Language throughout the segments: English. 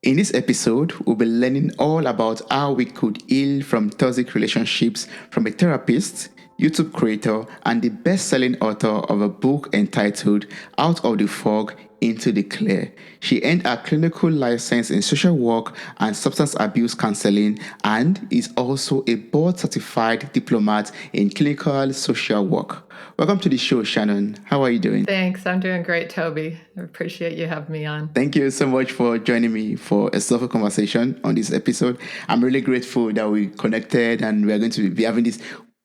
In this episode, we'll be learning all about how we could heal from toxic relationships from a therapist, YouTube creator, and the best-selling author of a book entitled Out of the Fog into the Clear. She earned her clinical license in social work and substance abuse counseling and is also a board-certified diplomat in clinical social work. Welcome to the show, Shannon. How are you doing? Thanks. I'm doing great, Toby. I appreciate you having me on. Thank you so much for joining me for a soulful conversation on this episode. I'm really grateful that we connected and we're going to be having this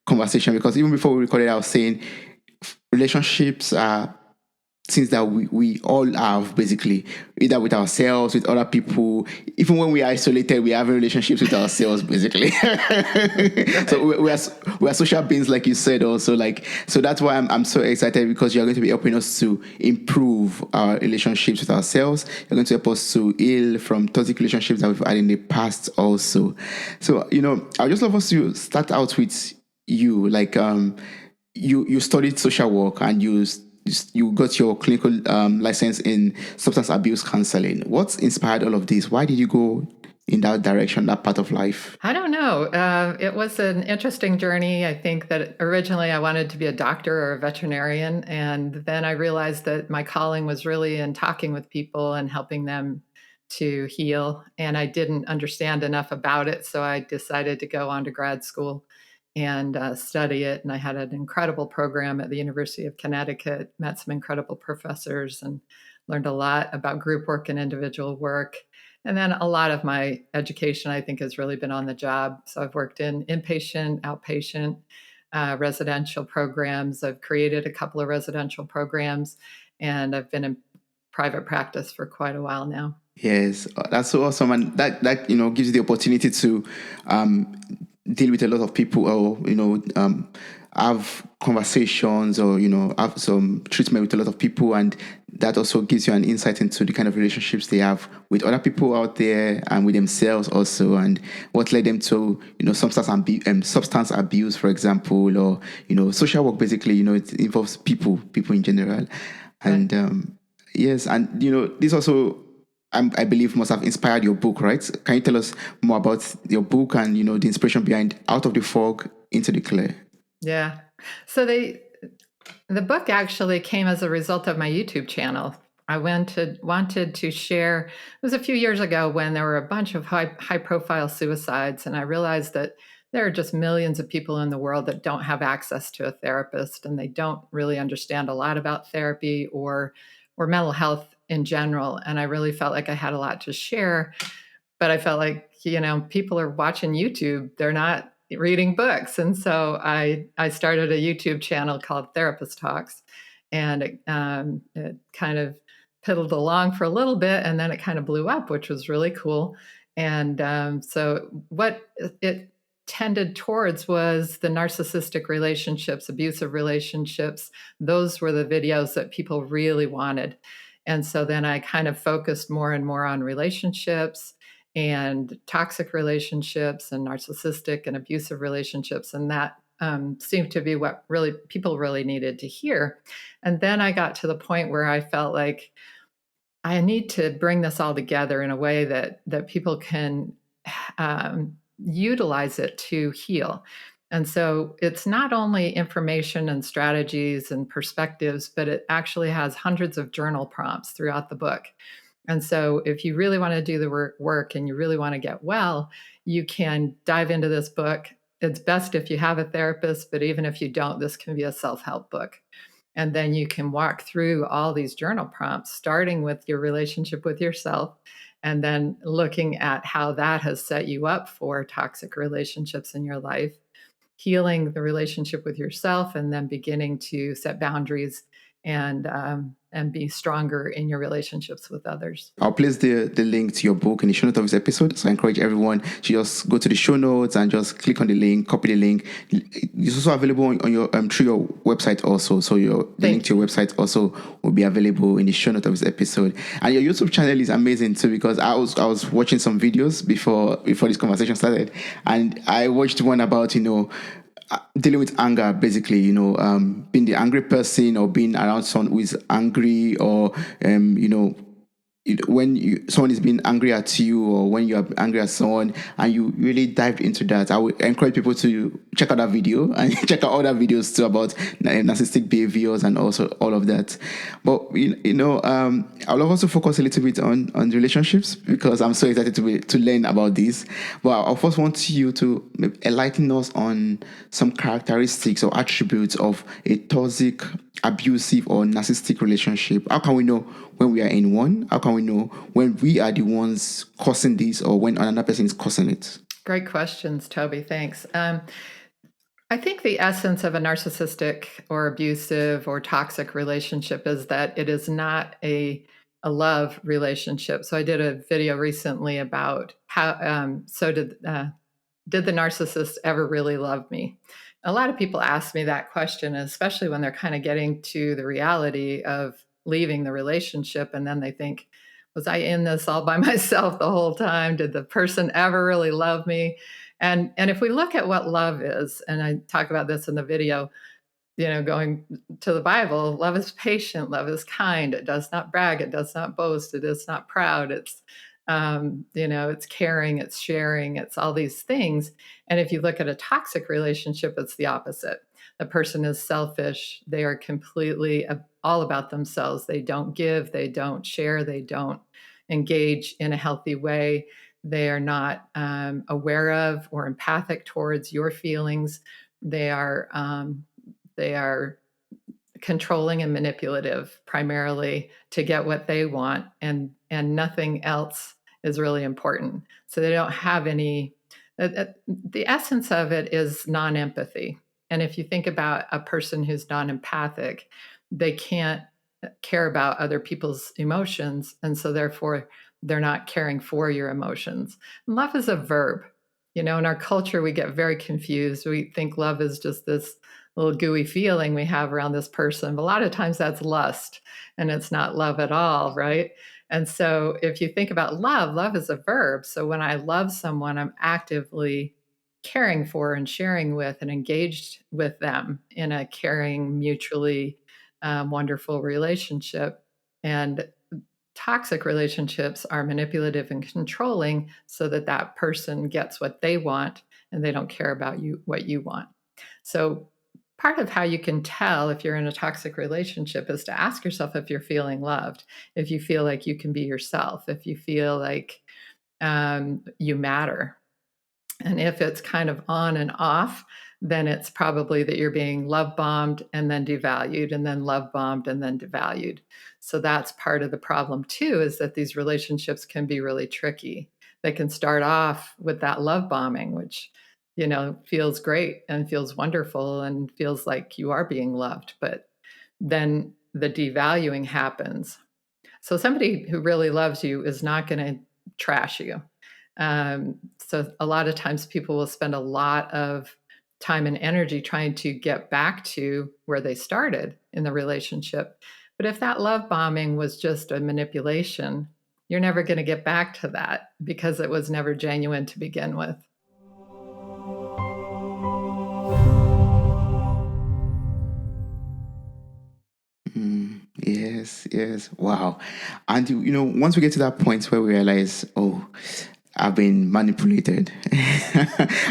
conversation because even before we recorded, I was saying relationships are things that we all have basically, either with ourselves, with other people. Even when we are isolated, we have relationships with ourselves basically. So we are social beings, like you said also. So that's why I'm so excited, because you're going to be helping us to improve our relationships with ourselves. You're going to help us to heal from toxic relationships that we've had in the past also. So I just love us to start out with you. You studied social work and you got your clinical license in substance abuse counseling. What inspired all of this? Why did you go in that direction, that part of life? I don't know. It was an interesting journey. I think that originally I wanted to be a doctor or a veterinarian. And then I realized that my calling was really in talking with people and helping them to heal. And I didn't understand enough about it. So I decided to go on to grad school and study it. And I had an incredible program at the University of Connecticut, met some incredible professors, and learned a lot about group work and individual work. And then a lot of my education, I think, has really been on the job. So I've worked in inpatient, outpatient, residential programs. I've created a couple of residential programs, and I've been in private practice for quite a while now. Yes, that's so awesome, and that gives you the opportunity to deal with a lot of people, or have conversations, or have some treatment with a lot of people, and that also gives you an insight into the kind of relationships they have with other people out there and with themselves also, and what led them to substance abuse, for example, or social work. Basically, it involves people in general, and yes, and this also, I believe, must have inspired your book, right? Can you tell us more about your book and the inspiration behind Out of the Fog into the Clear? Yeah. So the book actually came as a result of my YouTube channel. I wanted to share. It was a few years ago when there were a bunch of high profile suicides, and I realized that there are just millions of people in the world that don't have access to a therapist, and they don't really understand a lot about therapy or mental health in general. And I really felt like I had a lot to share, but I felt like people are watching YouTube; they're not reading books. And so I started a YouTube channel called Therapist Talks, and it kind of piddled along for a little bit, and then it kind of blew up, which was really cool. And so what it tended towards was the narcissistic relationships, abusive relationships. Those were the videos that people really wanted. And so then I kind of focused more and more on relationships and toxic relationships and narcissistic and abusive relationships. And that seemed to be what people really needed to hear. And then I got to the point where I felt like I need to bring this all together in a way that people can utilize it to heal. And so it's not only information and strategies and perspectives, but it actually has hundreds of journal prompts throughout the book. And so if you really want to do the work and you really want to get well, you can dive into this book. It's best if you have a therapist, but even if you don't, this can be a self-help book. And then you can walk through all these journal prompts, starting with your relationship with yourself, and then looking at how that has set you up for toxic relationships in your life, healing the relationship with yourself, and then beginning to set boundaries and be stronger in your relationships with others. I'll place the link to your book in the show notes of this episode. So I encourage everyone to just go to the show notes and just click on the link, copy the link. It's also available on your through your website also. So the link to your website also will be available in the show notes of this episode. And your YouTube channel is amazing too, because I was watching some videos before this conversation started, and I watched one about dealing with anger, basically, being the angry person, or being around someone who is angry, or someone is being angry at you, or when you are angry at someone, and you really dive into that, I would encourage people to check out that video and check out other videos too about narcissistic behaviors and also all of that. But I'll also focus a little bit on relationships because I'm so excited to learn about this. But I first want you to enlighten us on some characteristics or attributes of a toxic, abusive, or narcissistic relationship. How can we know when we are in one? How can we know when we are the ones causing this or when another person is causing it? Great questions, Toby. Thanks. I think the essence of a narcissistic or abusive or toxic relationship is that it is not a love relationship. So I did a video recently about how, did the narcissist ever really love me? A lot of people ask me that question, especially when they're kind of getting to the reality of leaving the relationship. And then they think, was I in this all by myself the whole time? Did the person ever really love me? And if we look at what love is, and I talk about this in the video, going to the Bible, love is patient, love is kind, it does not brag, it does not boast, it is not proud, it's caring, it's sharing, it's all these things. And if you look at a toxic relationship, it's the opposite. The person is selfish, they are completely all about themselves. They don't give, they don't share, they don't engage in a healthy way. They are not aware of or empathic towards your feelings. They are controlling and manipulative primarily to get what they want, and nothing else is really important. So they don't have any. The essence of it is non-empathy. And if you think about a person who's non-empathic, they can't care about other people's emotions, and so therefore they're not caring for your emotions. And love is a verb. In our culture, we get very confused. We think love is just this little gooey feeling we have around this person. But a lot of times that's lust, and it's not love at all, right? And so if you think about love is a verb. So when I love someone, I'm actively caring for and sharing with and engaged with them in a caring, mutually wonderful relationship. And toxic relationships are manipulative and controlling so that that person gets what they want and they don't care about what you want. So part of how you can tell if you're in a toxic relationship is to ask yourself if you're feeling loved, if you feel like you can be yourself, if you feel like you matter. And if it's kind of on and off, then it's probably that you're being love bombed and then devalued, and then love bombed and then devalued. So that's part of the problem too, is that these relationships can be really tricky. They can start off with that love bombing, which, feels great and feels wonderful and feels like you are being loved. But then the devaluing happens. So somebody who really loves you is not going to trash you. So a lot of times people will spend a lot of time and energy trying to get back to where they started in the relationship. But if that love bombing was just a manipulation, you're never going to get back to that because it was never genuine to begin with. Yes, yes. Wow. And once we get to that point where we realize, oh, I've been manipulated.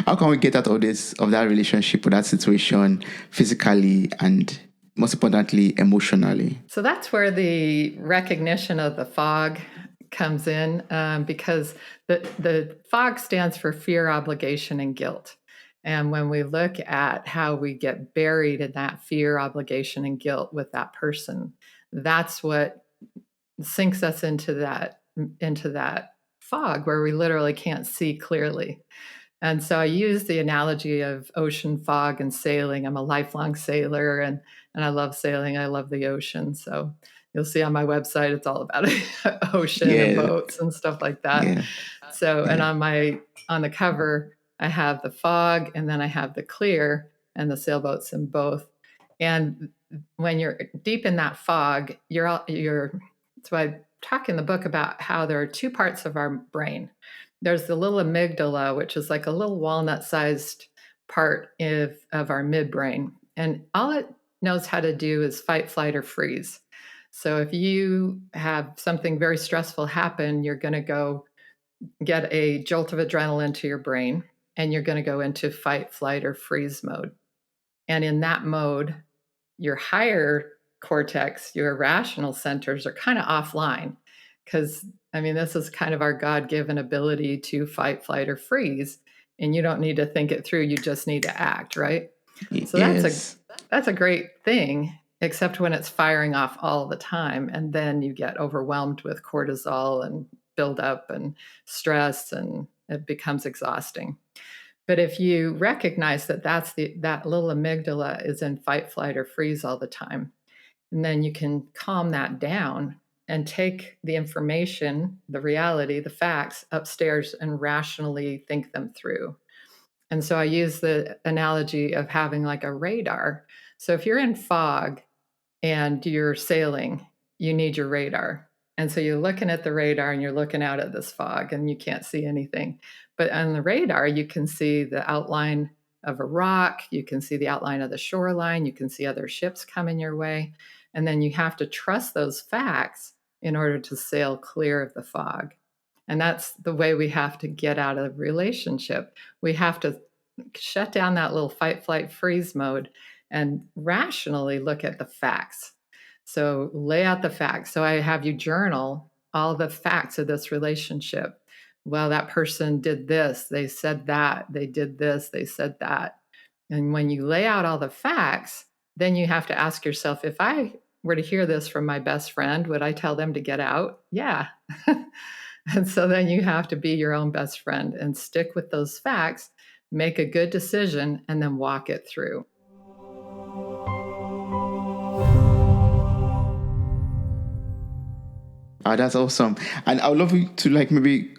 How can we get out of that relationship or that situation physically and most importantly emotionally? So that's where the recognition of the fog comes in, because the fog stands for fear, obligation, and guilt. And when we look at how we get buried in that fear, obligation, and guilt with that person, that's what sinks us into that fog where we literally can't see clearly. And so I use the analogy of ocean fog and sailing. I'm a lifelong sailor, and I love sailing. I love the ocean. So you'll see on my website, it's all about ocean and Yeah, boats and stuff like that. yeah, So, and yeah. on the cover, I have the fog, and then I have the clear and the sailboats in both. And when you're deep in that fog, so I talk in the book about how there are two parts of our brain. There's the little amygdala, which is like a little walnut-sized part of our midbrain. And all it knows how to do is fight, flight, or freeze. So if you have something very stressful happen, you're going to go get a jolt of adrenaline to your brain, and you're going to go into fight, flight, or freeze mode. And in that mode, your higher cortex, your rational centers are kind of offline because, I mean, this is kind of our God given ability to fight, flight, or freeze. And you don't need to think it through, you just need to act, right? So Yes. that's a great thing, except when it's firing off all the time. And then you get overwhelmed with cortisol and buildup and stress, and it becomes exhausting. But if you recognize that that little amygdala is in fight, flight, or freeze all the time, and then you can calm that down and take the information, the reality, the facts upstairs and rationally think them through. And so I use the analogy of having like a radar. So if you're in fog and you're sailing, you need your radar. And so you're looking at the radar and you're looking out at this fog and you can't see anything. But on the radar, you can see the outline of a rock, you can see the outline of the shoreline, you can see other ships coming your way. And then you have to trust those facts in order to sail clear of the fog. And that's the way we have to get out of the relationship. We have to shut down that little fight, flight, freeze mode and rationally look at the facts. So lay out the facts. So I have you journal all the facts of this relationship. Well, that person did this, they said that, they did this, they said that. And when you lay out all the facts, then you have to ask yourself, if I were to hear this from my best friend, would I tell them to get out? Yeah. And so then you have to be your own best friend and stick with those facts, make a good decision, and then walk it through. That's awesome. And I would love you to like maybe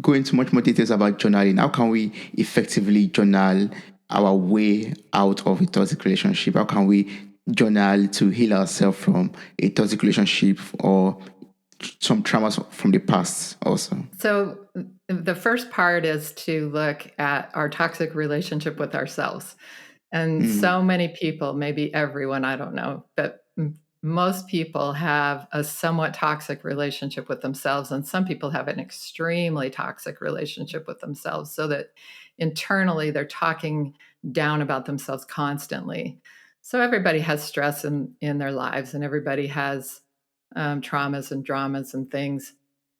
go into much more details about journaling. How can we effectively journal our way out of a toxic relationship? How can we journal to heal ourselves from a toxic relationship or some traumas from the past also? So the first part is to look at our toxic relationship with ourselves. And so many people, maybe everyone, I don't know, but most people have a somewhat toxic relationship with themselves. And some people have an extremely toxic relationship with themselves, so that internally they're talking down about themselves constantly. So everybody has stress in their lives, and everybody has traumas and dramas and things.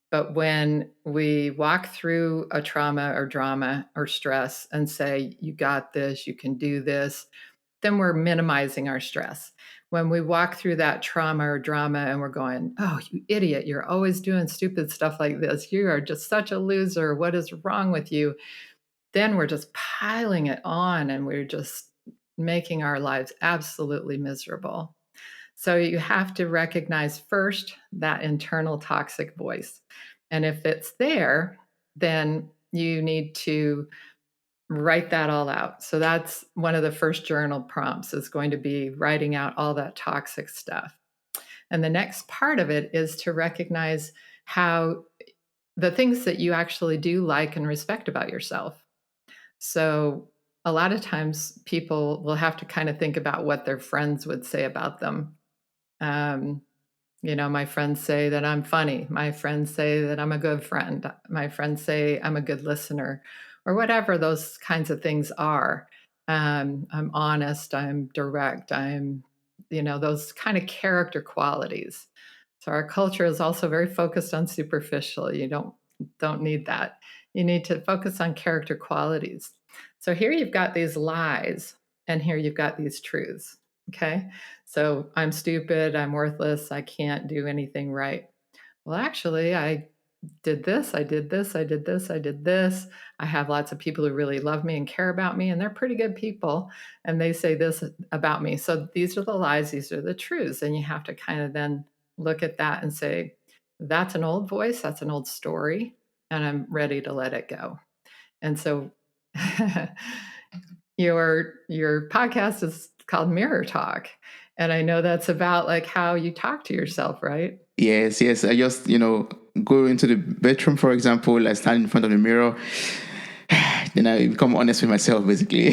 But when we walk through a trauma or drama or stress and say, you got this, you can do this, then we're minimizing our stress. When we walk through that trauma or drama and we're going, oh, you idiot, you're always doing stupid stuff like this. You are just such a loser. What is wrong with you? Then we're just piling it on and we're just making our lives absolutely miserable. So you have to recognize first that internal toxic voice. And if it's there, then you need to write that all out. So that's one of the first journal prompts, is going to be writing out all that toxic stuff. And the next part of it is to recognize how the things that you actually do like and respect about yourself. So a lot of times people will have to kind of think about what their friends would say about them. Um, my friends say that I'm funny. My friends say that I'm a good friend. My friends say I'm a good listener, or whatever those kinds of things are. I'm honest. I'm direct. Those kind of character qualities. So our culture is also very focused on superficial. You don't need that. You need to focus on character qualities. So here you've got these lies, and here you've got these truths. Okay. So I'm stupid, I'm worthless, I can't do anything right. Well, actually, I did this, I did this, I did this, I did this. I have lots of people who really love me and care about me, and they're pretty good people. And they say this about me. So these are the lies, these are the truths. And you have to kind of then look at that and say, that's an old voice, that's an old story, and I'm ready to let it go. And so your podcast is called Mirror Talk. And I know that's about like how you talk to yourself, right? Yes, yes. I just, go into the bedroom, for example, I stand in front of the mirror, then I become honest with myself, basically.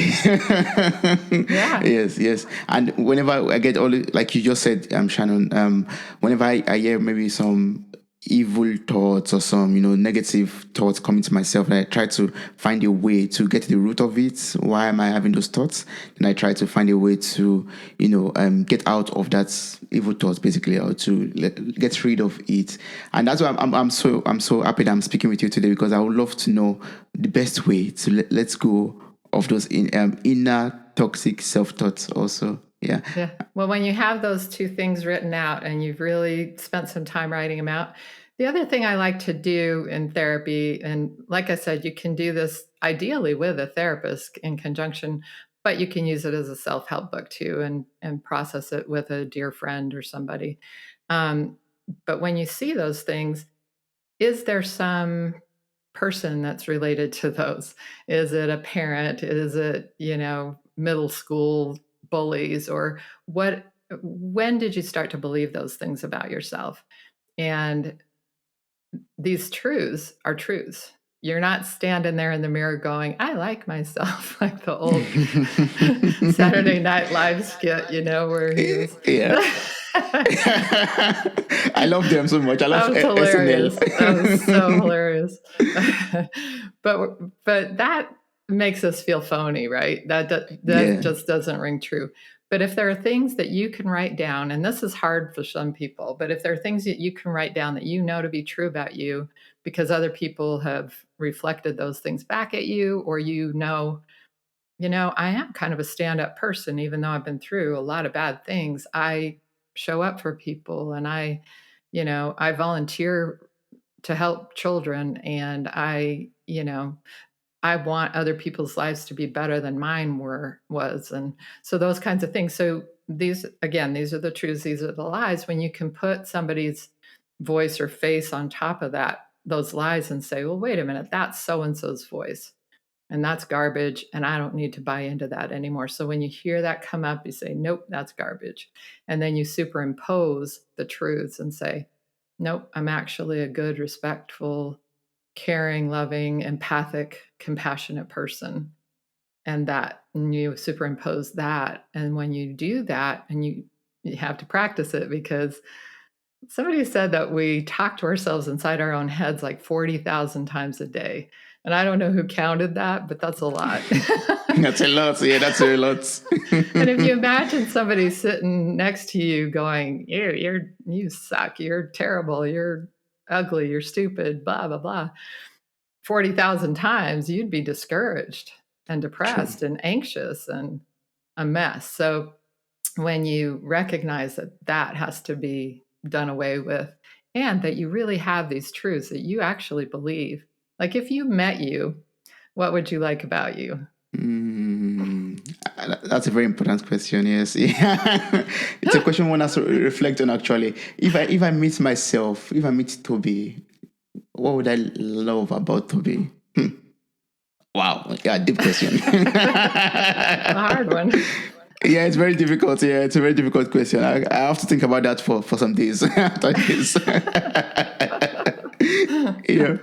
Yeah. Yes. And whenever I get like you just said, Shannon, whenever I hear maybe some evil thoughts or some, negative thoughts coming to myself, and I try to find a way to get to the root of it. Why am I having those thoughts? And I try to find a way to, get out of that evil thoughts, basically, or to get rid of it. And that's why I'm so happy that I'm speaking with you today, because I would love to know the best way to let's go of those inner toxic self thoughts also. Yeah. Yeah. Well, when you have those two things written out and you've really spent some time writing them out, the other thing I like to do in therapy, and like I said, you can do this ideally with a therapist in conjunction, but you can use it as a self-help book too, and process it with a dear friend or somebody. Um, but when you see those things, is there some person that's related to those? Is it a parent? Is it, middle school bullies, or what? When did you start to believe those things about yourself? And these truths are truths. You're not standing there in the mirror going, I like myself, like the old Saturday Night Live skit, where he was. Yeah. I love them so much. I love That was hilarious. SNL. That was so hilarious. but that makes us feel phony, right? That just doesn't ring true. But if there are things that you can write down, and this is hard for some people, but if there are things that you can write down that you know to be true about you because other people have reflected those things back at you, or I am kind of a stand-up person, even though I've been through a lot of bad things. I show up for people, and I volunteer to help children, and I want other people's lives to be better than mine was. And so those kinds of things. So these are the truths, these are the lies. When you can put somebody's voice or face on top of those lies and say, well, wait a minute, that's so and so's voice. And that's garbage. And I don't need to buy into that anymore. So when you hear that come up, you say, nope, that's garbage. And then you superimpose the truths and say, nope, I'm actually a good, respectful, caring, loving, empathic, compassionate person. And you superimpose that. And when you do that, and you have to practice it, because somebody said that we talk to ourselves inside our own heads like 40,000 times a day. And I don't know who counted that, but that's a lot. That's a lot. Yeah, that's a lot. And if you imagine somebody sitting next to you going, you suck, you're terrible, you're ugly, you're stupid, blah, blah, blah, 40,000 times, you'd be discouraged and depressed True. and anxious and a mess. So when you recognize that has to be done away with, and that you really have these truths that you actually believe. Like, if you met you, what would you like about you? That's a very important question. Yes, yeah. It's a question one has to reflect on. Actually, if I meet myself, if I meet Toby, what would I love about Toby? Wow, yeah, deep question. A hard one. Yeah, it's very difficult. Yeah, it's a very difficult question. I have to think about that for some days. After this. Yeah.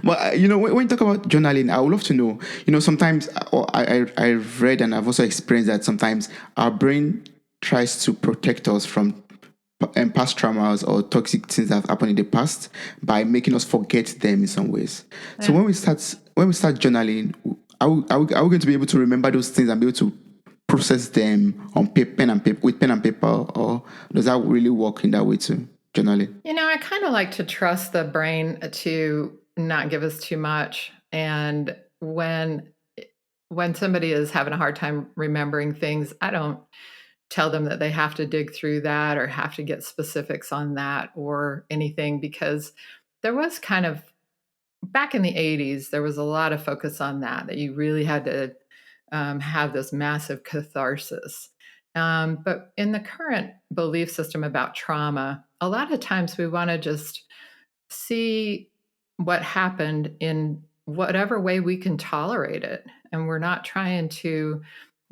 But when you talk about journaling, I would love to know. Sometimes I've read and I've also experienced that sometimes our brain tries to protect us from past traumas or toxic things that have happened in the past by making us forget them in some ways. Yeah. So when we start journaling, are we going to be able to remember those things and be able to process them on pen and paper, or does that really work in that way too? Journaling. I kind of like to trust the brain to not give us too much. And when somebody is having a hard time remembering things, I don't tell them that they have to dig through that or have to get specifics on that or anything, because there was kind of, back in the 80s, there was a lot of focus on that you really had to have this massive catharsis. But in the current belief system about trauma, a lot of times we want to just see what happened in whatever way we can tolerate it. And we're not trying to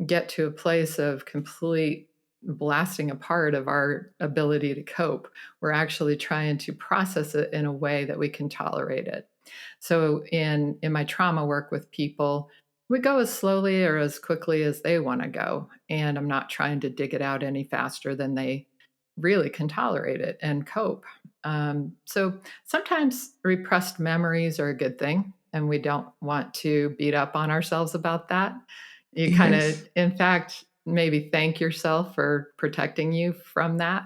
get to a place of complete blasting apart of our ability to cope. We're actually trying to process it in a way that we can tolerate it. So in my trauma work with people, we go as slowly or as quickly as they want to go. And I'm not trying to dig it out any faster than they really can tolerate it and cope. So sometimes repressed memories are a good thing, and we don't want to beat up on ourselves about that. You kind of, Yes. in fact, maybe thank yourself for protecting you from that.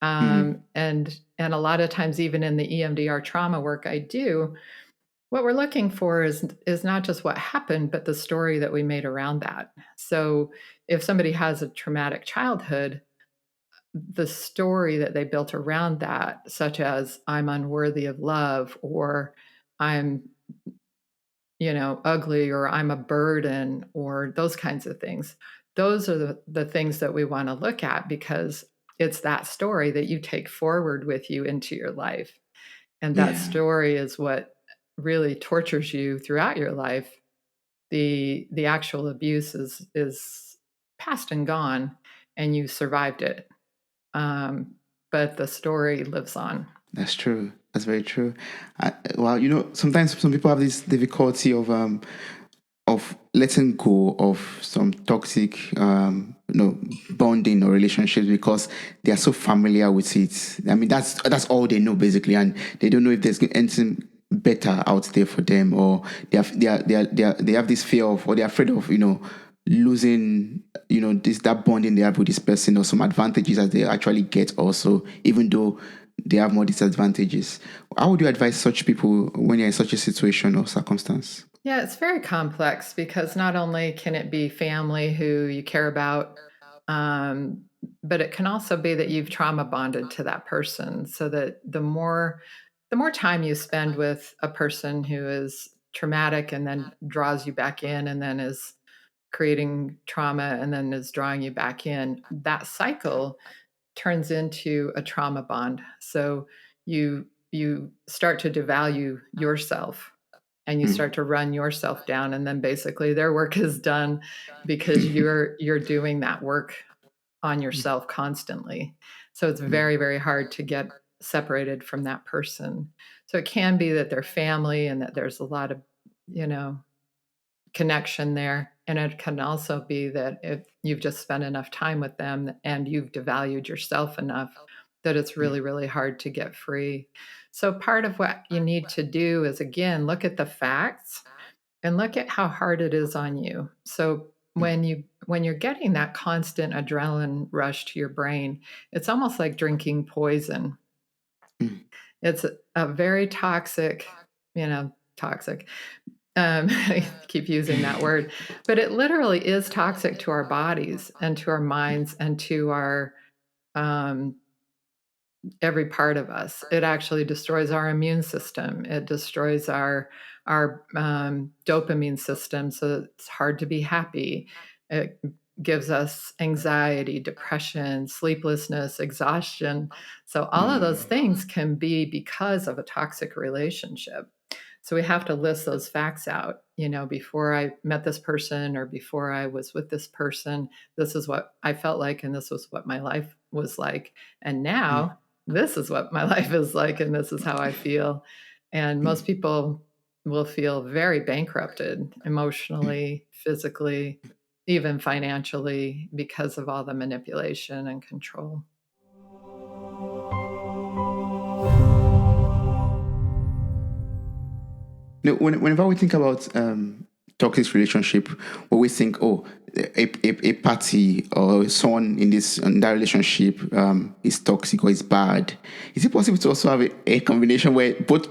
Mm. And a lot of times, even in the EMDR trauma work I do, what we're looking for is not just what happened, but the story that we made around that. So if somebody has a traumatic childhood, the story that they built around that, such as I'm unworthy of love, or I'm, ugly, or I'm a burden, or those kinds of things. Those are the things that we want to look at, because it's that story that you take forward with you into your life. And that Yeah. story is what really tortures you throughout your life. The actual abuse is past and gone, and you survived it. But the story lives on. That's true. That's very true. Well, sometimes some people have this difficulty of letting go of some toxic bonding or relationships because they are so familiar with it. I mean, that's all they know basically, and they don't know if there's anything better out there for them, or they have this fear of, or they're afraid of losing this that bonding they have with this person, or some advantages that they actually get also, even though they have more disadvantages. How would you advise such people when you're in such a situation or circumstance? Yeah, it's very complex, because not only can it be family who you care about, um, but it can also be that you've trauma bonded to that person. So that the more time you spend with a person who is traumatic and then draws you back in, and then is creating trauma and then is drawing you back in, that cycle turns into a trauma bond. So you start to devalue yourself, and you start Mm. to run yourself down, and then basically their work is done, because you're doing that work on yourself constantly. So it's Mm. very, very hard to get separated from that person. So it can be that they're family, and that there's a lot of, you know, connection there. And it can also be that if you've just spent enough time with them and you've devalued yourself enough, that it's Yeah. really, really hard to get free. So part of what you need to do is, again, look at the facts and look at how hard it is on you. So Mm. when you're getting that constant adrenaline rush to your brain, it's almost like drinking poison. Mm. It's a very toxic, toxic. I keep using that word, but it literally is toxic to our bodies and to our minds and to our um, every part of us. It actually destroys our immune system. It destroys our dopamine system, so it's hard to be happy. It gives us anxiety, depression, sleeplessness, exhaustion. So all of those Mm. things can be because of a toxic relationship. So we have to list those facts out. Before I met this person, or before I was with this person, this is what I felt like, and this was what my life was like. And Mm. now this is what my life is like, and this is how I feel. And Mm. most people will feel very bankrupted emotionally, physically, even financially, because of all the manipulation and control. Whenever we think about toxic relationship, we always think, oh, a party or someone in that relationship is toxic or is bad. Is it possible to also have a combination where both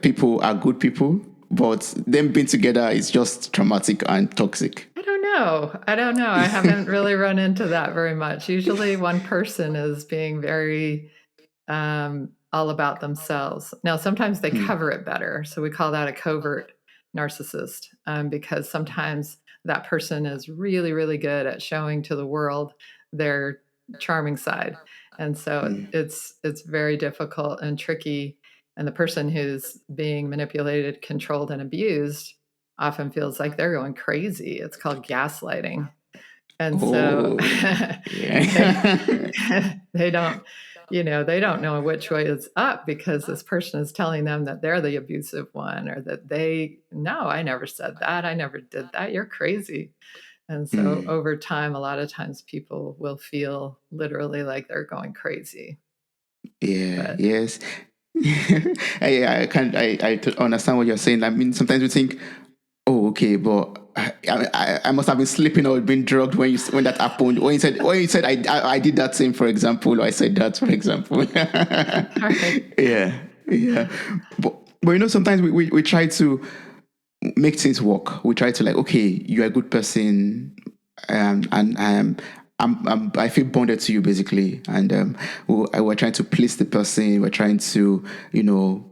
people are good people, but them being together is just traumatic and toxic? I don't know. I don't know. I haven't really run into that very much. Usually, one person is being very all about themselves. Now, sometimes they Mm. cover it better. So we call that a covert narcissist, because sometimes that person is really, really good at showing to the world their charming side. And so Mm. it's very difficult and tricky. And the person who's being manipulated, controlled, and abused often feels like they're going crazy. It's called gaslighting. And so Oh, they yeah. they don't they don't know which way is up because this person is telling them that they're the abusive one, or that no, I never said that. I never did that. You're crazy. And so Mm. over time, a lot of times people will feel literally like they're going crazy. Yeah, But yes. I understand what you're saying. I mean, sometimes we think, oh, okay, but I must have been sleeping or been drugged when that happened. When you said I did that same, for example, or I said that, for example. all right. Yeah, yeah. But sometimes we try to make things work. We try to, like, okay, you're a good person, and I feel bonded to you, basically, and we're trying to please the person. We're trying to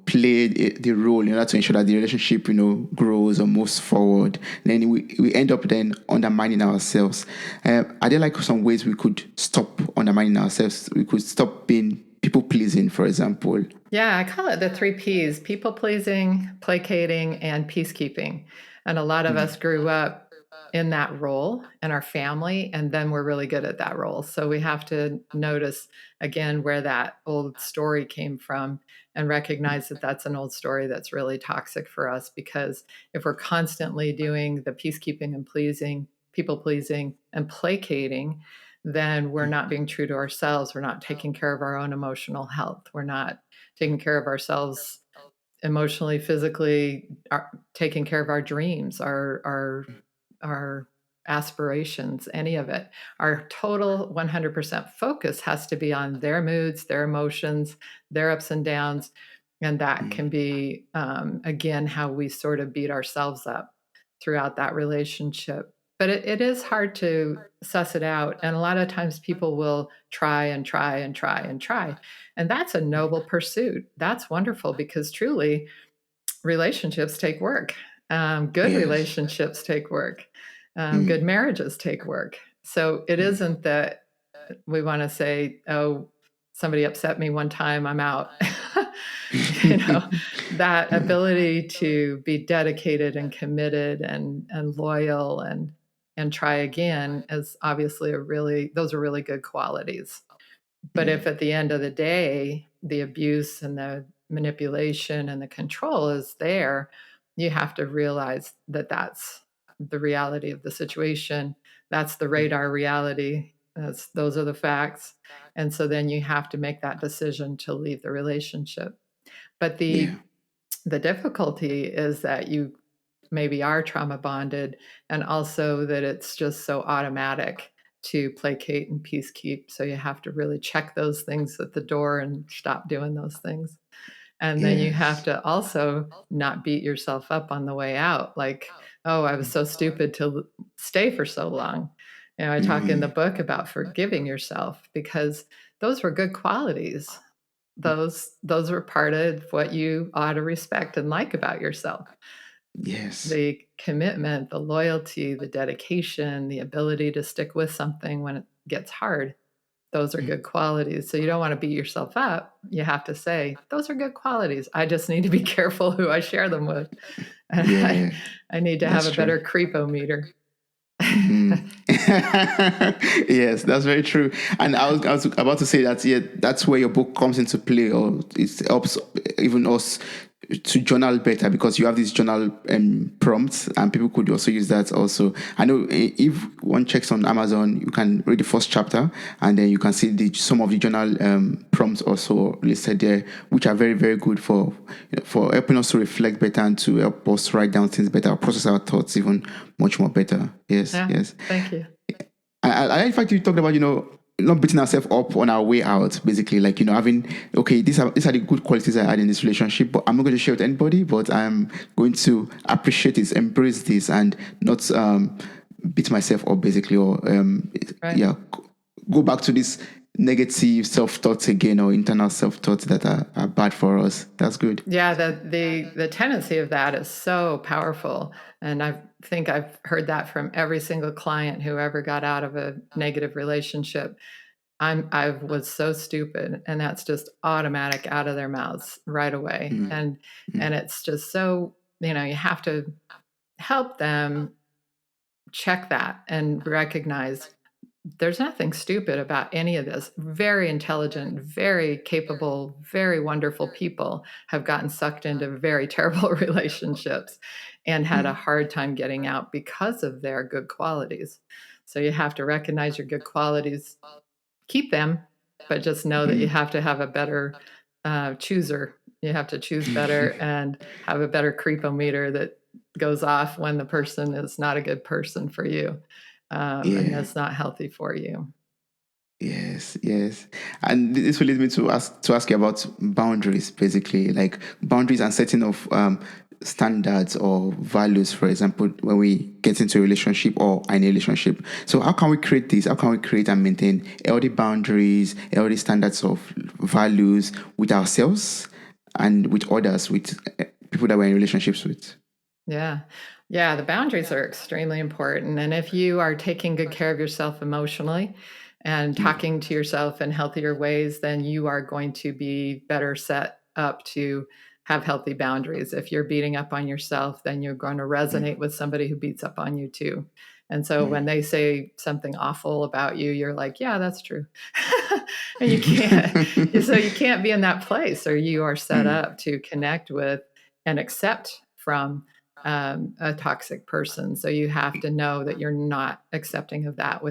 play the role in order to ensure that the relationship grows or moves forward. Then we end up then undermining ourselves. Are there, like, some ways we could stop undermining ourselves? We could stop being people pleasing, for example. Yeah, I call it the 3 Ps: people pleasing, placating, and peacekeeping. And a lot of us grew up in that role in our family, and then we're really good at that role. So we have to notice again where that old story came from and recognize that that's an old story that's really toxic for us. Because if we're constantly doing the peacekeeping and pleasing, people pleasing, and placating, then we're not being true to ourselves. We're not taking care of our own emotional health. We're not taking care of ourselves emotionally, physically, taking care of our dreams, our aspirations, any of it. Our total 100% focus has to be on their moods, their emotions, their ups and downs. And that can be, again, how we sort of beat ourselves up throughout that relationship. But it is hard to suss it out. And a lot of times people will try and try and try and try. And that's a noble pursuit. That's wonderful, because truly relationships take work. Good Yes. relationships take work. Good Mm. marriages take work. So it isn't that we want to say, oh, somebody upset me one time, I'm out. you know, that ability to be dedicated and committed and loyal and try again is obviously those are really good qualities. But if at the end of the day, the abuse and the manipulation and the control is there, you have to realize that that's the reality of the situation. That's the radar reality. Those are the facts. And so then you have to make that decision to leave the relationship. But Yeah. the difficulty is that you maybe are trauma bonded, and also that it's just so automatic to placate and peacekeep. So you have to really check those things at the door and stop doing those things. And then you have Yes. to also not beat yourself up on the way out. Like, oh, I was so stupid to stay for so long. I talk in the Mm. book about forgiving yourself, because those were good qualities. Those were part of what you ought to respect and like about yourself: Yes. the commitment, the loyalty, the dedication, the ability to stick with something when it gets hard. Those are good qualities. So you don't want to beat yourself up. You have to say, those are good qualities. I just need to be careful who I share them with. And Yeah. I need to have That's a true. better creepometer. Mm. Yes, that's very true. And I was about to say that, yeah, that's where your book comes into play, or it helps even us to journal better, because you have these journal prompts, and people could also use that also. I know, if one checks on Amazon, you can read the first chapter, and then you can see some of the journal prompts also listed there, which are very, very good for helping us to reflect better and to help us write down things better, process our thoughts even much more better. Yes, Yeah, yes. thank you. I in fact, you talked about, not beating ourselves up on our way out, basically, like, having, okay, these are the good qualities I had in this relationship, but I'm not going to share with anybody, but I'm going to appreciate this, embrace this, and not beat myself up, basically, or Right. yeah, go back to this negative self-thoughts again, or internal self-thoughts that are bad for us. That's good. Yeah, the tendency of that is so powerful. And I think I've heard that from every single client who ever got out of a negative relationship. I was so stupid, and that's just automatic out of their mouths right away. Mm. And it's just so, you have to help them check that and recognize, there's nothing stupid about any of this. Very intelligent, very capable, very wonderful people have gotten sucked into very terrible relationships and had a Mm, hard time getting out because of their good qualities. So you have to recognize your good qualities, keep them, but just know that you mm. have to have a better chooser. You have to choose better and have a better creepometer that goes off when the person is not a good person for you, and Yeah. that's not healthy for you. Yes, yes. And this will lead me to ask you about boundaries, basically, like boundaries and setting of standards or values, for example, when we get into a relationship or in a relationship. So how can we create this? How can we create and maintain healthy boundaries, healthy standards of values with ourselves and with others, with people that we're in relationships with? Yeah. Yeah, the boundaries are extremely important. And if you are taking good care of yourself emotionally and Mm, talking to yourself in healthier ways, then you are going to be better set up to have healthy boundaries. If you're beating up on yourself, then you're going to resonate with somebody who beats up on you too. And so when they say something awful about you, you're like, yeah, that's true. And you can't, so you can't be in that place, or you are set mm, up to connect with and accept from a toxic person. So you have to know that you're not accepting of that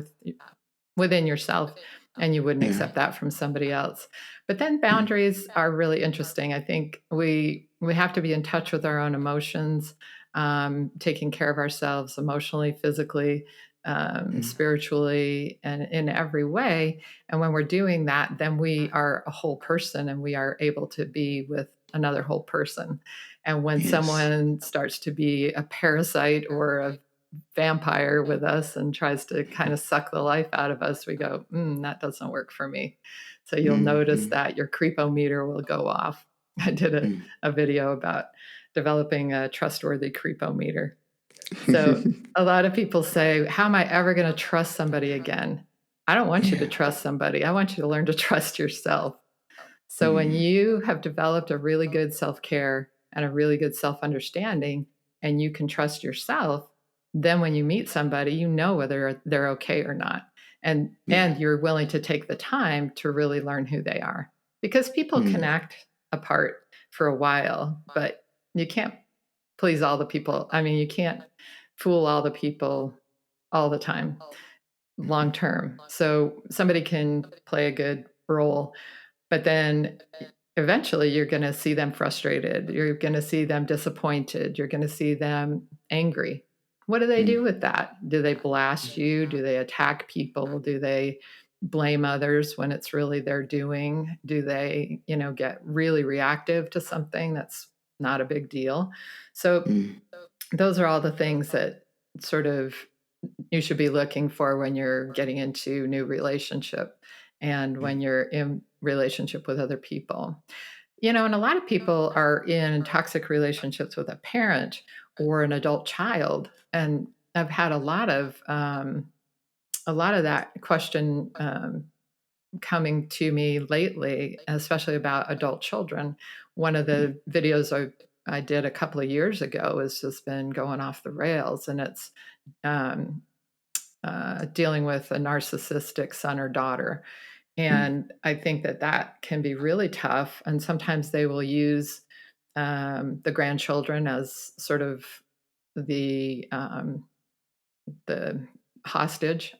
within yourself, and you wouldn't yeah. accept that from somebody else. But then Mm, boundaries are really interesting. I think we have to be in touch with our own emotions, taking care of ourselves emotionally, physically, mm, spiritually, and in every way. And when we're doing that, then we are a whole person, and we are able to be with another whole person. And when yes. someone starts to be a parasite or a vampire with us and tries to kind of suck the life out of us, we go, that doesn't work for me. So you'll Mm, notice mm, that your creepometer will go off. I did mm. a video about developing a trustworthy creepometer. So a lot of people say, how am I ever going to trust somebody again? I don't want you to Yeah. trust somebody. I want you to learn to trust yourself. So when Mm, you have developed a really good self-care and a really good self-understanding, and you can trust yourself, then when you meet somebody, you know whether they're okay or not. yeah. And you're willing to take the time to really learn who they are. Because people can Mm, act apart for a while, but you can't please all the people. I mean, you can't fool all the people all the time long term. So somebody can play a good role, but then eventually you're going to see them frustrated. You're going to see them disappointed. You're going to see them angry. What do they do mm, with that? Do they blast you? Do they attack people? Do they blame others when it's really their doing? Do they, get really reactive to something that's not a big deal? So mm, those are all the things that sort of you should be looking for when you're getting into new relationship and when mm, you're in relationship with other people. And a lot of people are in toxic relationships with a parent or an adult child, and I've had a lot of that question coming to me lately, especially about adult children. One of mm, the videos I did a couple of years ago has just been going off the rails, and it's um, dealing with a narcissistic son or daughter. mm, And I think that that can be really tough. And sometimes they will use the grandchildren as sort of the hostage,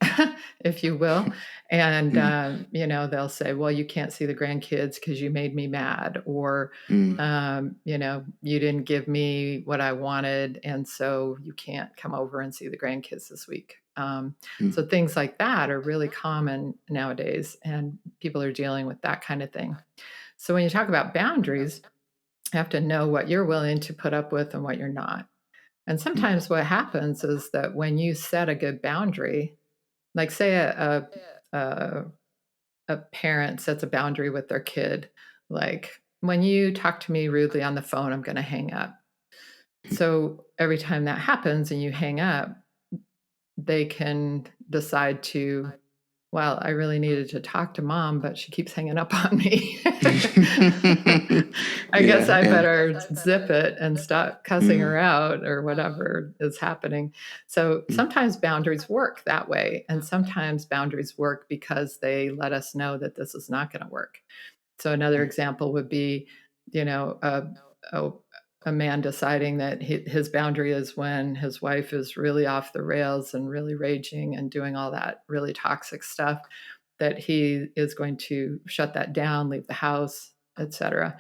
if you will. And, mm, they'll say, well, you can't see the grandkids because you made me mad, or, mm, you didn't give me what I wanted. And so you can't come over and see the grandkids this week. So mm, things like that are really common nowadays, and people are dealing with that kind of thing. So when you talk about boundaries, you have to know what you're willing to put up with and what you're not. And mm, sometimes what happens is that when you set a good boundary, like say a, a parent sets a boundary with their kid, like when you talk to me rudely on the phone, I'm going to hang up. So every time that happens and you hang up, they can decide to well, I really needed to talk to mom, but she keeps hanging up on me. I guess Yeah, I yeah. better zip it and stop cussing her out or whatever is happening. So sometimes boundaries work that way. And sometimes boundaries work because they let us know that this is not going to work. So another example would be, you know, a, a man deciding that his boundary is when his wife is really off the rails and really raging and doing all that really toxic stuff, that he is going to shut that down, leave the house, etc.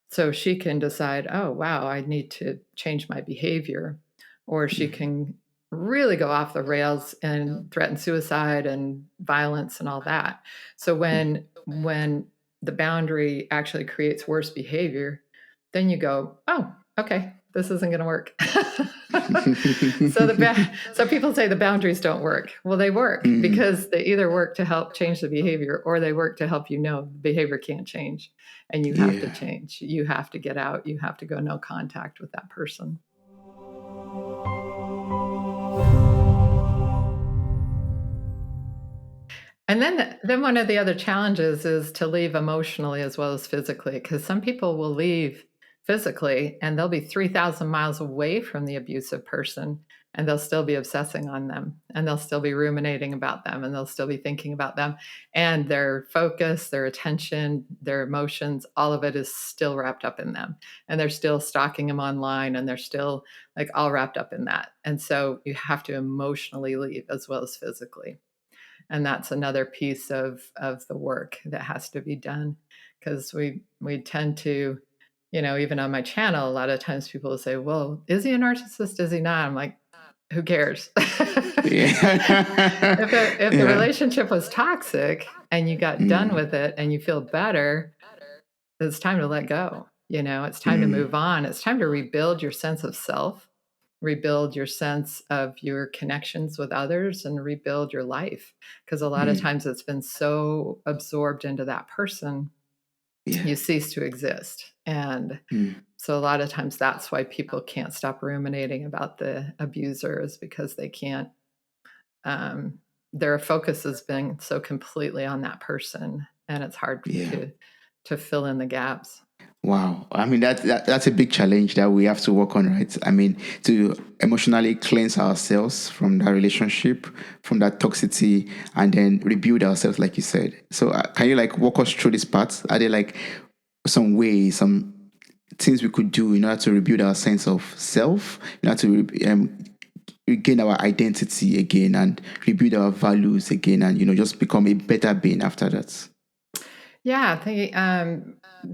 So she can decide, oh, wow, I need to change my behavior. Or she can really go off the rails and threaten suicide and violence and all that. So when the boundary actually creates worse behavior, then you go, oh, okay, this isn't going to work. So people say the boundaries don't work. Well, they work because they either work to help change the behavior or they work to help you know the behavior can't change and you have to Yeah. change. You have to get out. You have to go no contact with that person. And then one of the other challenges is to leave emotionally as well as physically, because some people will leave physically and they'll be 3,000 miles away from the abusive person and they'll still be obsessing on them and they'll still be ruminating about them and they'll still be thinking about them. And their focus, their attention, their emotions, all of it is still wrapped up in them. And they're still stalking them online and they're still like all wrapped up in that. And so you have to emotionally leave as well as physically, and that's another piece of the work that has to be done, because we tend to, even on my channel, a lot of times people will say, well, is he a narcissist, is he not? I'm like, who cares? Yeah. If the Yeah. relationship was toxic and you got done with it and you feel better, it's time to let go. It's time to move on. It's time to rebuild your sense of self, rebuild your sense of your connections with others, and rebuild your life. Because a lot of times it's been so absorbed into that person, Yeah. you cease to exist. And so a lot of times that's why people can't stop ruminating about the abuser, is because they can't, their focus has been so completely on that person, and it's hard Yeah. to fill in the gaps. Wow. I mean, that's a big challenge that we have to work on, right? I mean, to emotionally cleanse ourselves from that relationship, from that toxicity, and then rebuild ourselves, like you said. So, can you like walk us through this part? Are there like some ways, some things we could do in order to rebuild our sense of self, in order to regain our identity again and rebuild our values again, and just become a better being after that? Yeah,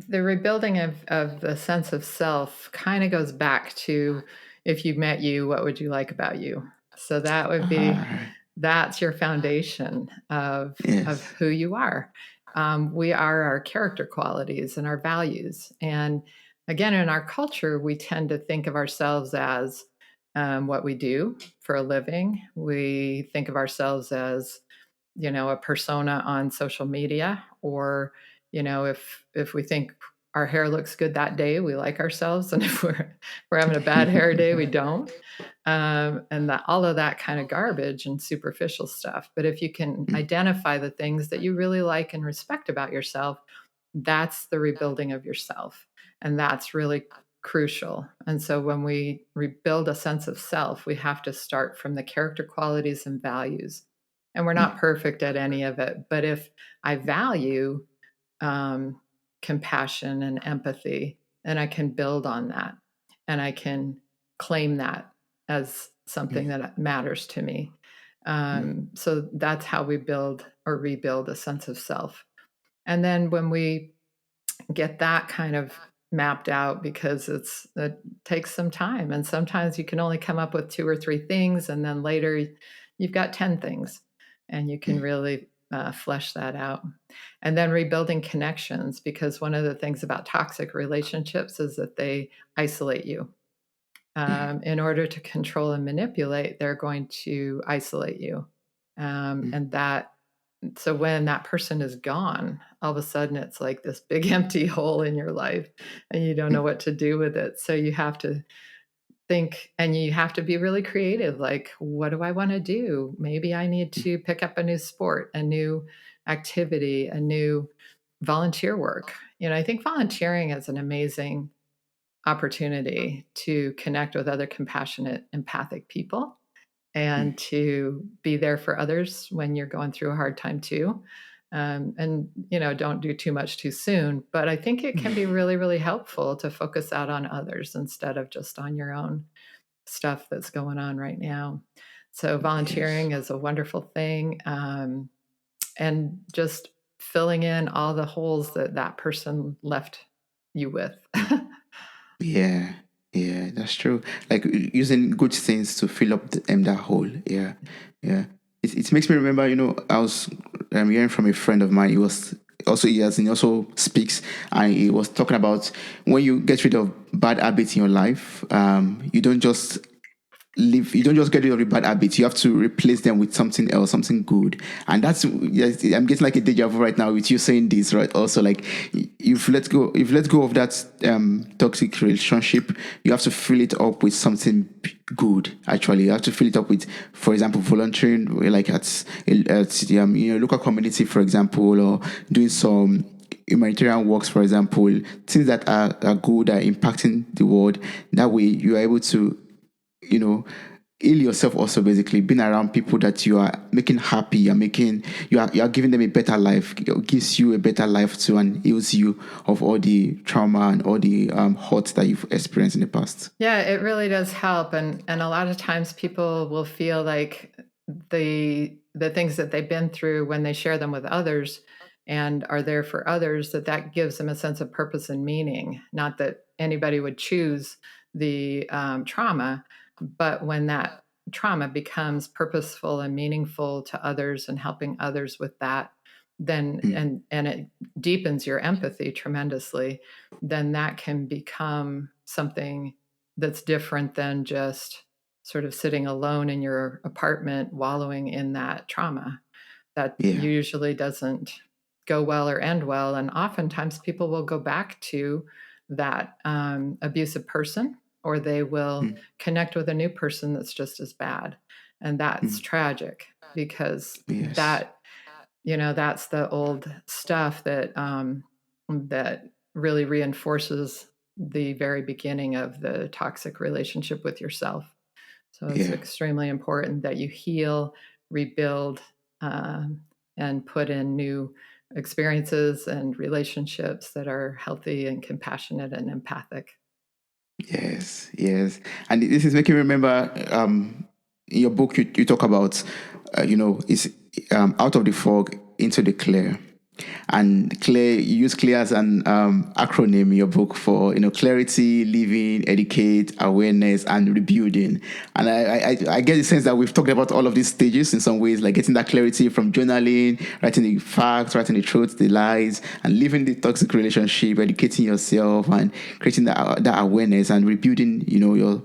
the rebuilding of the sense of self kind of goes back to, if you met you, what would you like about you? So that would be, Ah, that's your foundation of yes. who you are. We are our character qualities and our values. And again, in our culture, we tend to think of ourselves as what we do for a living. We think of ourselves as, a persona on social media, or, if we think our hair looks good that day, we like ourselves, and if we're having a bad hair day, we don't. And that, all of that kind of garbage and superficial stuff. But if you can identify the things that you really like and respect about yourself, that's the rebuilding of yourself, and that's really crucial. And so when we rebuild a sense of self, we have to start from the character qualities and values. And we're not perfect at any of it, but if I value um, compassion and empathy, then I can build on that and I can claim that as something that matters to me. So that's how we build or rebuild a sense of self. And then when we get that kind of mapped out, because it takes some time, and sometimes you can only come up with 2 or 3 things, and then later you've got 10 things, and you can really flesh that out. And then rebuilding connections, because one of the things about toxic relationships is that they isolate you. In order to control and manipulate, they're going to isolate you. And that, so when that person is gone, all of a sudden it's like this big empty hole in your life and you don't know what to do with it. So you have to think, and you have to be really creative. Like, what do I want to do? Maybe I need to pick up a new sport, a new activity, a new volunteer work. I think volunteering is an amazing opportunity to connect with other compassionate, empathic people and to be there for others when you're going through a hard time too. And don't do too much too soon. But I think it can be really, really helpful to focus out on others instead of just on your own stuff that's going on right now. So Yes. volunteering is a wonderful thing, and just filling in all the holes that person left you with. Yeah, yeah, that's true. Like using good things to fill up that hole. Yeah, yeah. It makes me remember. I was hearing from a friend of mine. He also speaks, and he was talking about when you get rid of bad habits in your life. You don't just you don't just get rid of the bad habits. You have to replace them with something else, something good. And that's, yes, I'm getting like a deja vu right now with you saying this, right? Also, like, you've let go of that toxic relationship. You have to fill it up with something good. Actually, you have to fill it up with, for example, volunteering, like at the local community, for example, or doing some humanitarian works, for example, things that are good, are impacting the world. That way, you are able to, you know, heal yourself also, basically being around people that you are making happy, you are giving them a better life. It gives you a better life too, and heals you of all the trauma and all the hurt that you've experienced in the past. Yeah, it really does help, and a lot of times people will feel like the things that they've been through, when they share them with others and are there for others, that gives them a sense of purpose and meaning. Not that anybody would choose the trauma, but when that trauma becomes purposeful and meaningful to others and helping others with that, then Mm, and it deepens your empathy tremendously, then that can become something that's different than just sort of sitting alone in your apartment wallowing in that trauma. That yeah. usually doesn't go well or end well. And oftentimes people will go back to that abusive person, or they will Mm, connect with a new person that's just as bad. And that's mm, tragic, because yes. that's the old stuff that really reinforces the very beginning of the toxic relationship with yourself. So it's Yeah. extremely important that you heal, rebuild, um, and put in new experiences and relationships that are healthy and compassionate and empathic. Yes. Yes. And this is making me remember, in your book, you talk about, it's out of the fog into the clear. And clear, you use clear as an acronym in your book for, clarity, living, educate, awareness, and rebuilding. And I get the sense that we've talked about all of these stages in some ways, like getting that clarity from journaling, writing the facts, writing the truth, the lies, and living the toxic relationship, educating yourself, and creating that awareness, and rebuilding, your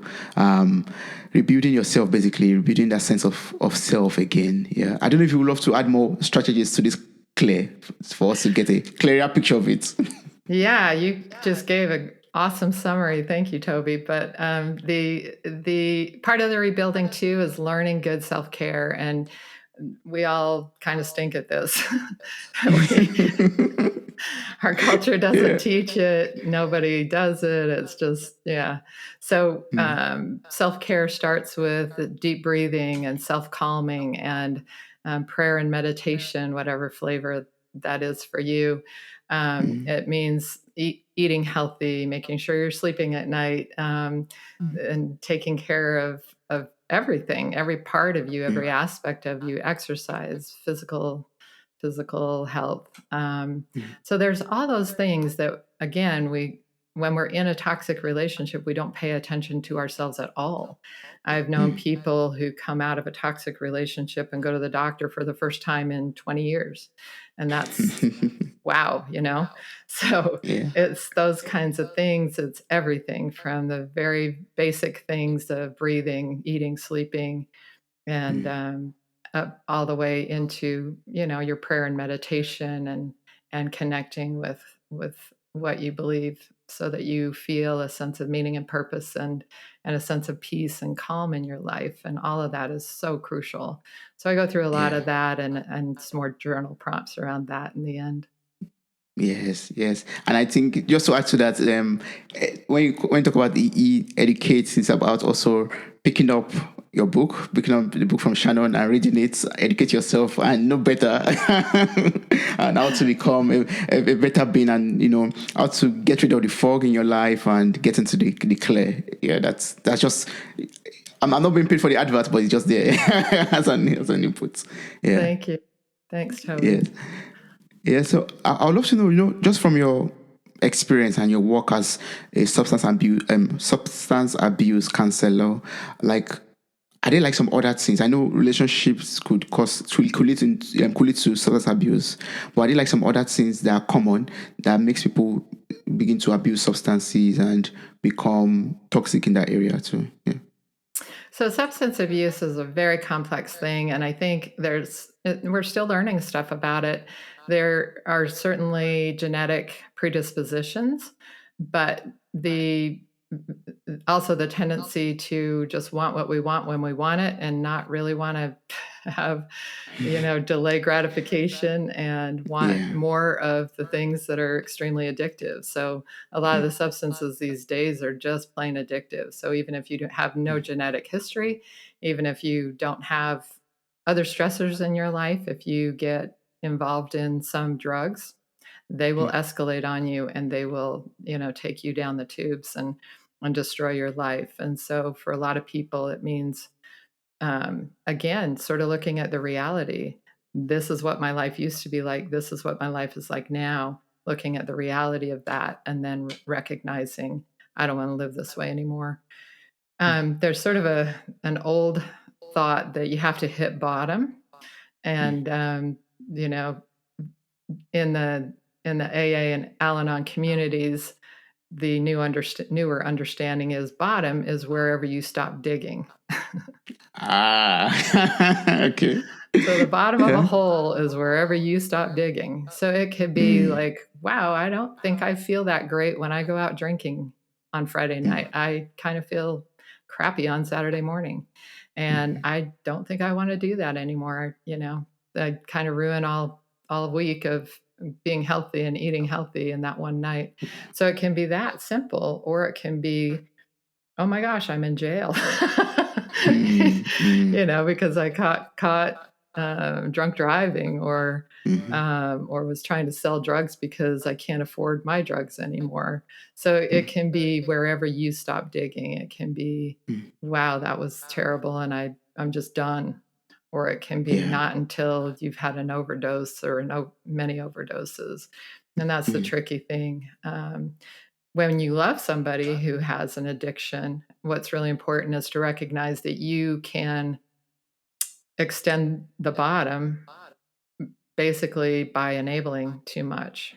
rebuilding yourself, basically rebuilding that sense of self again. Yeah, I don't know if you would love to add more strategies to this, clear, for us to get a clearer picture of it. Yeah, you just gave an awesome summary. Thank you, Toby. But the part of the rebuilding too is learning good self care, and we all kind of stink at this. we Our culture doesn't Yeah. teach it. Nobody does it. It's just, yeah. So Mm, self care starts with deep breathing and self calming, and prayer and meditation, whatever flavor that is for you. mm, It means eating healthy, making sure you're sleeping at night, and taking care of everything, every part of you, mm, every aspect of you, exercise, physical health. mm, So there's all those things that, again, when we're in a toxic relationship, we don't pay attention to ourselves at all. I've known mm. people who come out of a toxic relationship and go to the doctor for the first time in 20 years. And that's wow. So Yeah. it's those kinds of things. It's everything from the very basic things of breathing, eating, sleeping, and Mm, up all the way into your prayer and meditation, and connecting with what you believe so that you feel a sense of meaning and purpose and a sense of peace and calm in your life. And all of that is so crucial. So I go through a lot Yeah. of that and some more journal prompts around that in the end. Yes, yes, and I think just to add to that, when you talk about educate, it's about also picking up your book, picking up the book from Shannon and reading it, educate yourself and know better, and how to become a better being, and how to get rid of the fog in your life and get into the clear. Yeah, that's just. I'm not being paid for the advert, but it's just there as an input. Yeah. Thank you. Thanks, Toby. Yes. Yeah, so I would love to know, just from your experience and your work as a substance abuse counselor, like, are there like some other things? I know relationships could lead to substance abuse, but are there like some other things that are common that makes people begin to abuse substances and become toxic in that area too? Yeah. So substance abuse is a very complex thing, and I think we're still learning stuff about it. There are certainly genetic predispositions, but the also the tendency to just want what we want when we want it and not really want to have delay gratification and want Yeah. more of the things that are extremely addictive. So a lot of the substances these days are just plain addictive. So even if you have no genetic history, even if you don't have other stressors in your life, if you get involved in some drugs, they will escalate on you and they will, take you down the tubes and destroy your life. And so for a lot of people, it means again, sort of looking at the reality. This is what my life used to be like. This is what my life is like now. Looking at the reality of that and then recognizing I don't want to live this way anymore. There's sort of an old thought that you have to hit bottom, and you know, in the AA and Al-Anon communities, the newer understanding is bottom is wherever you stop digging. Ah. Okay. So the bottom of a Yeah. hole is wherever you stop digging. So it could be like, wow, I don't think I feel that great when I go out drinking on Friday night. I kind of feel crappy on Saturday morning. And I don't think I want to do that anymore. I kind of ruin all week of being healthy and eating healthy in that one night. So it can be that simple, or it can be, oh my gosh, I'm in jail. Mm, mm, Because I caught drunk driving, or was trying to sell drugs because I can't afford my drugs anymore. So it can be wherever you stop digging. It can be, wow, that was terrible, and I'm just done. Or it can be yeah. not until you've had an overdose or many overdoses, and that's the tricky thing. When you love somebody who has an addiction, what's really important is to recognize that you can extend the bottom basically by enabling too much.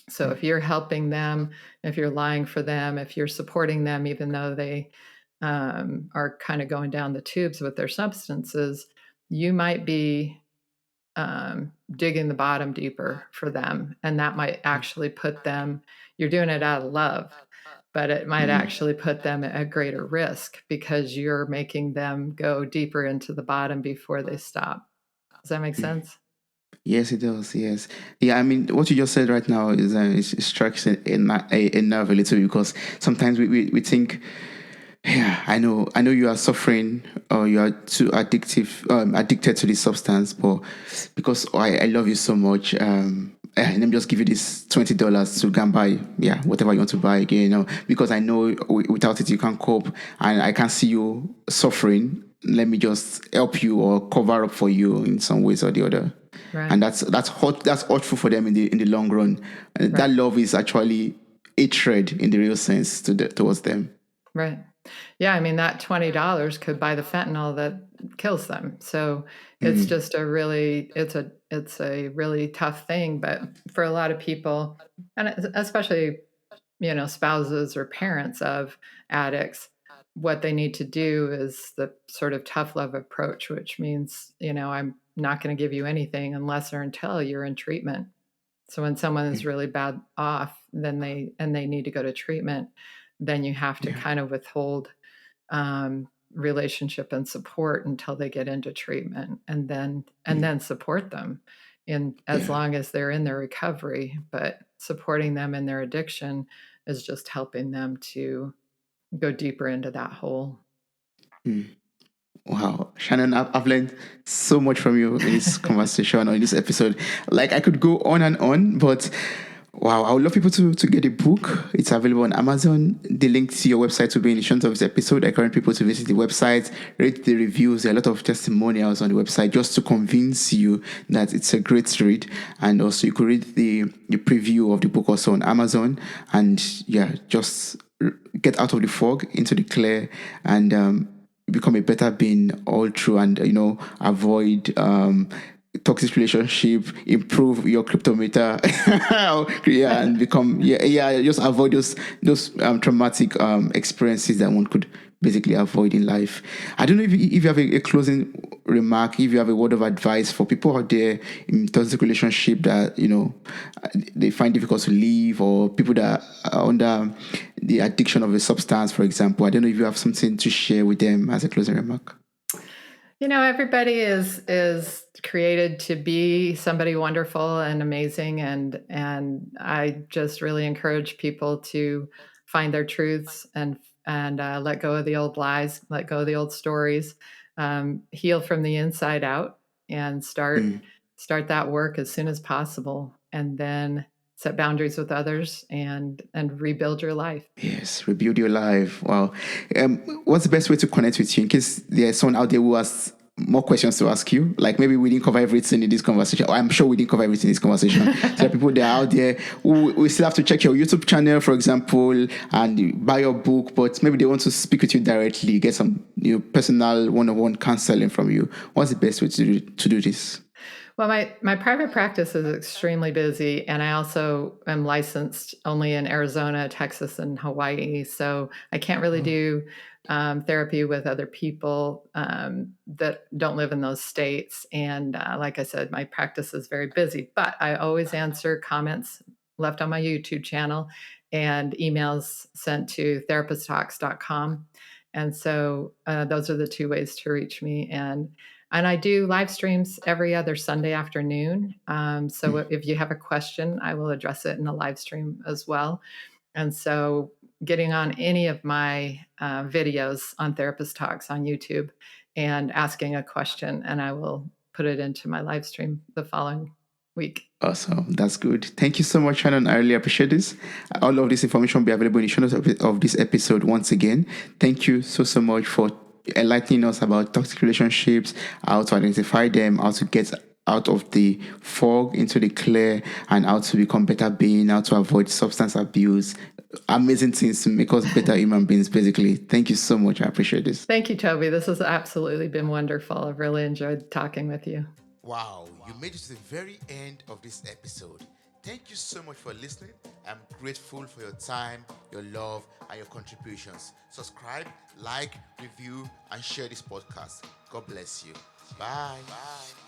So if you're helping them, if you're lying for them, if you're supporting them, even though they are kind of going down the tubes with their substances, you might be digging the bottom deeper for them. And that might actually put them, you're doing it out of love, but it might actually put them at greater risk because you're making them go deeper into the bottom before they stop. Does that make sense? Yes, it does. Yes, yeah. I mean, what you just said right now it strikes a nerve a little bit, because sometimes we think, yeah, I know you are suffering, or you are too addicted to this substance, but because I love you so much, let me just give you this $20 to go and buy, yeah, whatever you want to buy again, because I know without it you can't cope, and I can see you suffering. Let me just help you or cover up for you in some ways or the other. Right. And that's hurtful for them in the long run. And that Right. love is actually hatred in the real sense towards them. Right. Yeah, I mean that $20 could buy the fentanyl that kills them. So it's just it's a really tough thing, but for a lot of people, and especially spouses or parents of addicts, what they need to do is the sort of tough love approach, which means, I'm not going to give you anything unless or until you're in treatment. So when someone is really bad off, then they need to go to treatment, then you have to Yeah. kind of withhold relationship and support until they get into treatment, and then support them in as Yeah. long as they're in their recovery. But supporting them in their addiction is just helping them to go deeper into that hole. Mm. Wow, Shannon, I've learned so much from you in this conversation or in this episode. Like I could go on and on, but wow, I would love people to get a book. It's available on Amazon. The link to your website will be in the show notes of this episode. I encourage people to visit the website, read the reviews. There are a lot of testimonials on the website just to convince you that it's a great read. And also you could read the preview of the book also on Amazon. And yeah, just get out of the fog into the clear and become a better being all through, and avoid toxic relationship, improve your cryptometer. Yeah, and become, just avoid those traumatic experiences that one could basically avoid in life. I don't know if you have a closing remark, if you have a word of advice for people out there in toxic relationship that they find difficult to leave, or people that are under the addiction of a substance, for example. I don't know if you have something to share with them as a closing remark. Everybody is created to be somebody wonderful and amazing, and I just really encourage people to find their truths and let go of the old lies, let go of the old stories, heal from the inside out, and start that work as soon as possible, and then set boundaries with others and rebuild your life. Yes, rebuild your life. Wow. What's the best way to connect with you in case there's someone out there who has more questions to ask you? Like maybe we didn't cover everything in this conversation. Or I'm sure we didn't cover everything in this conversation. So there are people that are out there who we still have to check your YouTube channel, for example, and buy your book, but maybe they want to speak with you directly, get some personal one-on-one counseling from you. What's the best way to do this? Well, my private practice is extremely busy, and I also am licensed only in Arizona, Texas, and Hawaii. So I can't really do therapy with other people that don't live in those states. And like I said, my practice is very busy, but I always answer comments left on my YouTube channel and emails sent to therapisttalks.com. And so those are the two ways to reach me. And I do live streams every other Sunday afternoon. So if you have a question, I will address it in a live stream as well. And so getting on any of my videos on Therapist Talks on YouTube and asking a question, and I will put it into my live stream the following week. Awesome. That's good. Thank you so much, Shannon. I really appreciate this. All of this information will be available in the show notes of this episode once again. Thank you so much for enlightening us about toxic relationships, how to identify them, how to get out of the fog into the clear, and how to become better being, how to avoid substance abuse. Amazing things to make us better human beings, basically. Thank you so much. I appreciate this. Thank you, Toby. This has absolutely been wonderful. I've really enjoyed talking with you. Wow, you made it to the very end of this episode. Thank you so much for listening. I'm grateful for your time, your love, and your contributions. Subscribe, like, review, and share this podcast. God bless you. Bye. Bye.